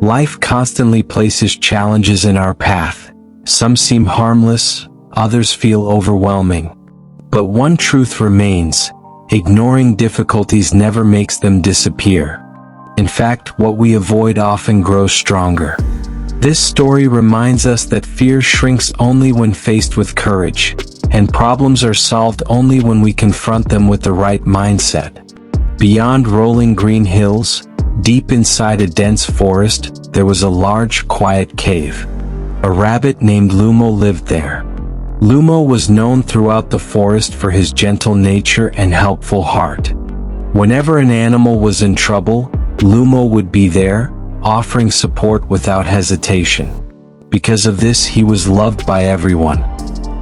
Life constantly places challenges in our path. Some seem harmless, others feel overwhelming. But one truth remains: ignoring difficulties never makes them disappear. In fact, what we avoid often grows stronger. This story reminds us that fear shrinks only when faced with courage, and problems are solved only when we confront them with the right mindset. Beyond rolling green hills, deep inside a dense forest, there was a large, quiet cave. A rabbit named Lumo lived there. Lumo was known throughout the forest for his gentle nature and helpful heart. Whenever an animal was in trouble, Lumo would be there, offering support without hesitation. Because of this, he was loved by everyone.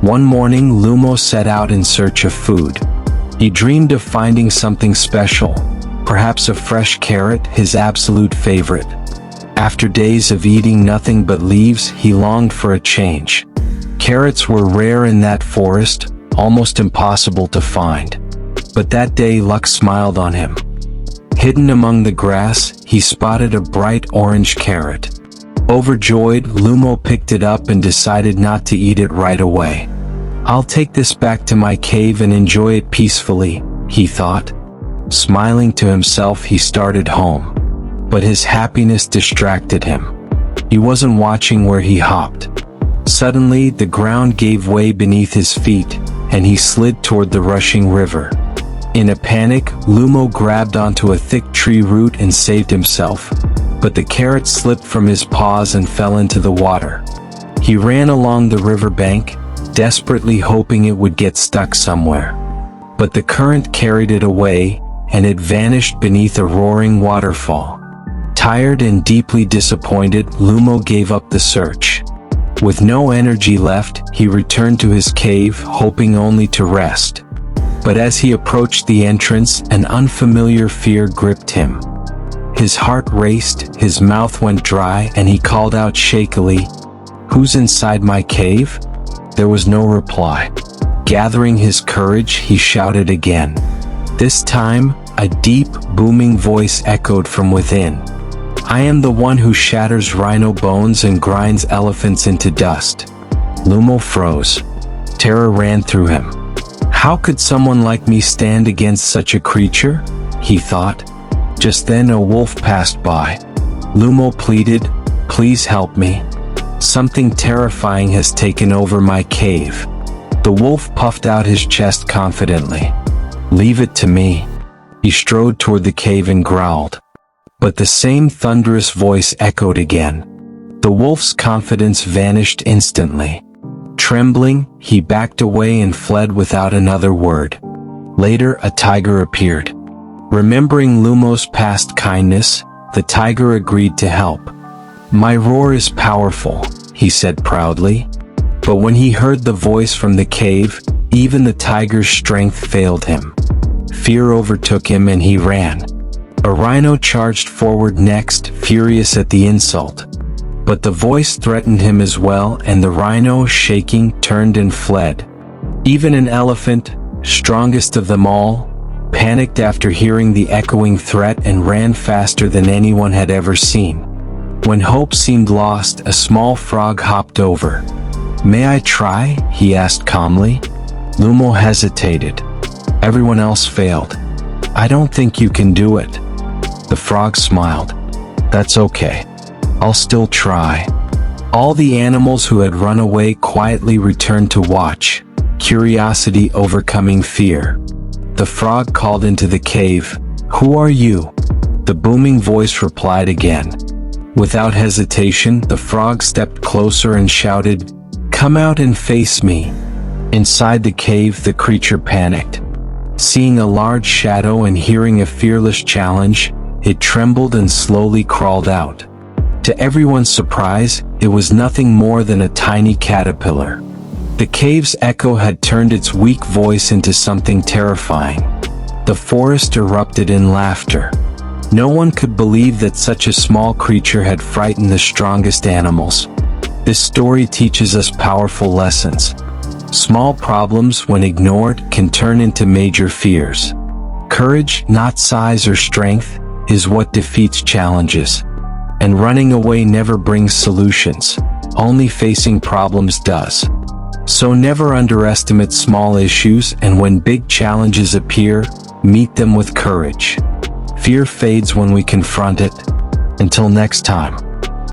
One morning, Lumo set out in search of food. He dreamed of finding something special, perhaps a fresh carrot, his absolute favorite. After days of eating nothing but leaves, he longed for a change. Carrots were rare in that forest, almost impossible to find. But that day luck smiled on him. Hidden among the grass, he spotted a bright orange carrot. Overjoyed, Lumo picked it up and decided not to eat it right away. "I'll take this back to my cave and enjoy it peacefully," he thought. Smiling to himself, he started home. But his happiness distracted him. He wasn't watching where he hopped. Suddenly, the ground gave way beneath his feet, and he slid toward the rushing river. In a panic, Lumo grabbed onto a thick tree root and saved himself. But the carrot slipped from his paws and fell into the water. He ran along the riverbank, desperately hoping it would get stuck somewhere. But the current carried it away, and it vanished beneath a roaring waterfall. Tired and deeply disappointed, Lumo gave up the search. With no energy left, he returned to his cave, hoping only to rest. But as he approached the entrance, an unfamiliar fear gripped him. His heart raced, his mouth went dry, and he called out shakily, "Who's inside my cave?" There was no reply. Gathering his courage, he shouted again. This time, a deep, booming voice echoed from within. "I am the one who shatters rhino bones and grinds elephants into dust." Lumo froze. Terror ran through him. How could someone like me stand against such a creature? He thought. Just then a wolf passed by. Lumo pleaded, "Please help me. Something terrifying has taken over my cave." The wolf puffed out his chest confidently. "Leave it to me." He strode toward the cave and growled. But the same thunderous voice echoed again. The wolf's confidence vanished instantly. Trembling, he backed away and fled without another word. Later, a tiger appeared. Remembering Lumo's past kindness, the tiger agreed to help. "My roar is powerful," he said proudly. But when he heard the voice from the cave, even the tiger's strength failed him. Fear overtook him and he ran. A rhino charged forward next, furious at the insult. But the voice threatened him as well, and the rhino, shaking, turned and fled. Even an elephant, strongest of them all, panicked after hearing the echoing threat and ran faster than anyone had ever seen. When hope seemed lost, a small frog hopped over. "May I try?" he asked calmly. Lumo hesitated. Everyone else failed. "I don't think you can do it." The frog smiled. "That's okay. I'll still try." All the animals who had run away quietly returned to watch, curiosity overcoming fear. The frog called into the cave, "Who are you?" The booming voice replied again. Without hesitation, the frog stepped closer and shouted, "Come out and face me." Inside the cave, the creature panicked. Seeing a large shadow and hearing a fearless challenge, it trembled and slowly crawled out. To everyone's surprise, it was nothing more than a tiny caterpillar. The cave's echo had turned its weak voice into something terrifying. The forest erupted in laughter. No one could believe that such a small creature had frightened the strongest animals. This story teaches us powerful lessons. Small problems, when ignored, can turn into major fears. Courage, not size or strength, is what defeats challenges. And running away never brings solutions. Only facing problems does. So never underestimate small issues, and when big challenges appear, meet them with courage. Fear fades when we confront it. Until next time.